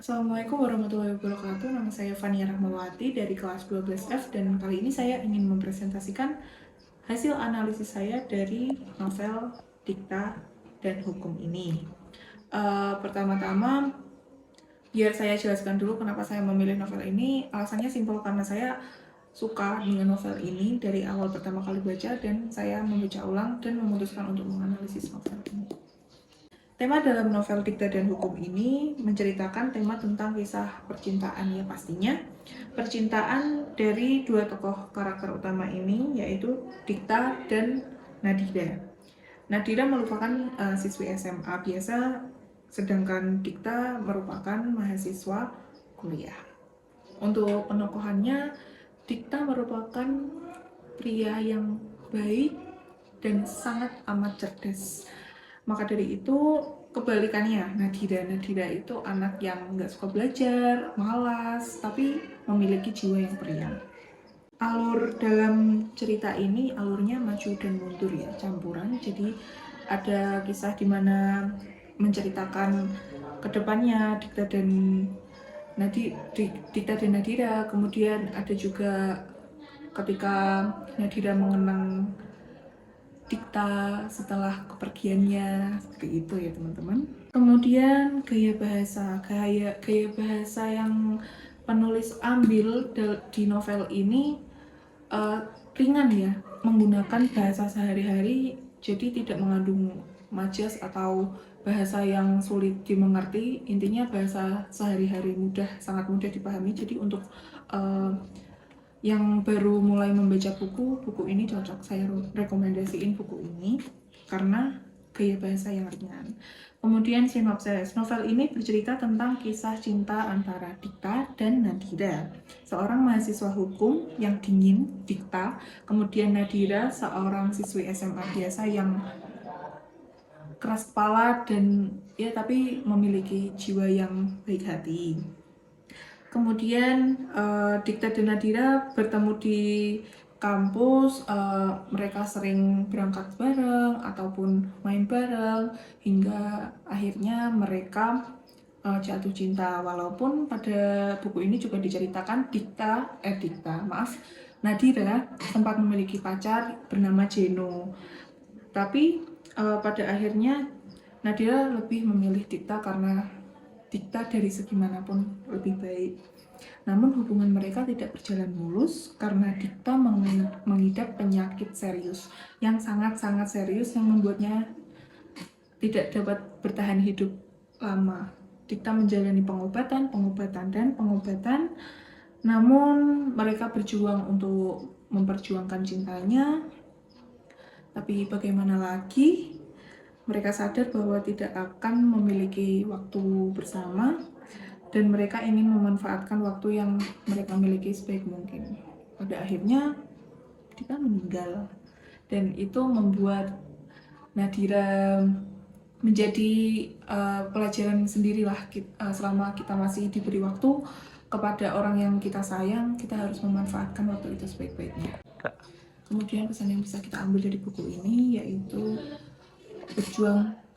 Assalamualaikum warahmatullahi wabarakatuh. Nama saya Fania Rahmawati dari kelas 12F dan kali ini saya ingin mempresentasikan hasil analisis saya dari novel Dikta dan Hukum ini. Pertama-tama, biar saya jelaskan dulu kenapa saya memilih novel ini. Alasannya simpel karena saya suka dengan novel ini dari awal pertama kali baca dan saya membaca ulang dan memutuskan untuk menganalisis novel ini. Tema dalam novel Dikta dan Hukum ini menceritakan tema tentang kisah percintaan ya pastinya. Percintaan dari dua tokoh karakter utama ini yaitu Dikta dan Nadira. Nadira merupakan siswi SMA biasa, sedangkan Dikta merupakan mahasiswa kuliah. Untuk penokohannya, Dikta merupakan pria yang baik dan sangat amat cerdas. Maka dari itu kebalikannya, Nadira itu anak yang nggak suka belajar, malas, tapi memiliki jiwa yang periang. Alur dalam cerita ini alurnya maju dan mundur ya, campuran. Jadi ada kisah di mana menceritakan kedepannya Dikta dan Nadira, kemudian ada juga ketika Nadira mengenang Dikta setelah kepergiannya, seperti itu ya teman-teman. Kemudian gaya bahasa yang penulis ambil di novel ini ringan ya, menggunakan bahasa sehari-hari, jadi tidak mengandung majas atau bahasa yang sulit dimengerti. Intinya bahasa sehari-hari sangat mudah dipahami. Jadi untuk yang baru mulai membaca buku ini cocok, saya rekomendasiin buku ini karena gaya bahasa yang ringan. Kemudian sinopsis, novel ini bercerita tentang kisah cinta antara Dikta dan Nadira, seorang mahasiswa hukum yang dingin, Dikta, kemudian Nadira, seorang siswi SMA biasa yang keras kepala dan ya tapi memiliki jiwa yang baik hati. Kemudian Dikta dan Nadira bertemu di kampus, mereka sering berangkat bareng ataupun main bareng hingga akhirnya mereka jatuh cinta. Walaupun pada buku ini juga diceritakan Nadira sempat memiliki pacar bernama Jeno. Tapi pada akhirnya Nadira lebih memilih Dikta karena Dikta dari segi manapun lebih baik. Namun hubungan mereka tidak berjalan mulus karena Dikta mengidap penyakit serius yang sangat-sangat serius yang membuatnya tidak dapat bertahan hidup lama. Dikta menjalani pengobatan, namun mereka berjuang untuk memperjuangkan cintanya. Tapi bagaimana lagi? Mereka sadar bahwa tidak akan memiliki waktu bersama dan mereka ingin memanfaatkan waktu yang mereka miliki sebaik mungkin. Pada akhirnya Dikta meninggal dan itu membuat Nadira menjadi pelajaran sendirilah. Selama kita masih diberi waktu kepada orang yang kita sayang, kita harus memanfaatkan waktu itu sebaik-baiknya. Kemudian pesan yang bisa kita ambil dari buku ini yaitu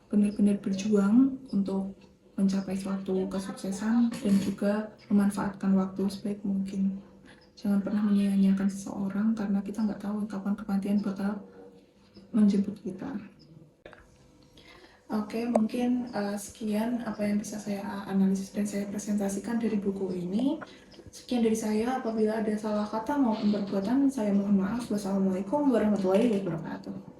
benar-benar berjuang untuk mencapai suatu kesuksesan dan juga memanfaatkan waktu sebaik mungkin. Jangan pernah menyia-nyiakan seseorang karena kita nggak tahu kapan kematian bakal menjemput kita. Oke, mungkin sekian apa yang bisa saya analisis dan saya presentasikan dari buku ini. Sekian dari saya, apabila ada salah kata maupun perbuatan, saya mohon maaf. Wassalamualaikum warahmatullahi wabarakatuh.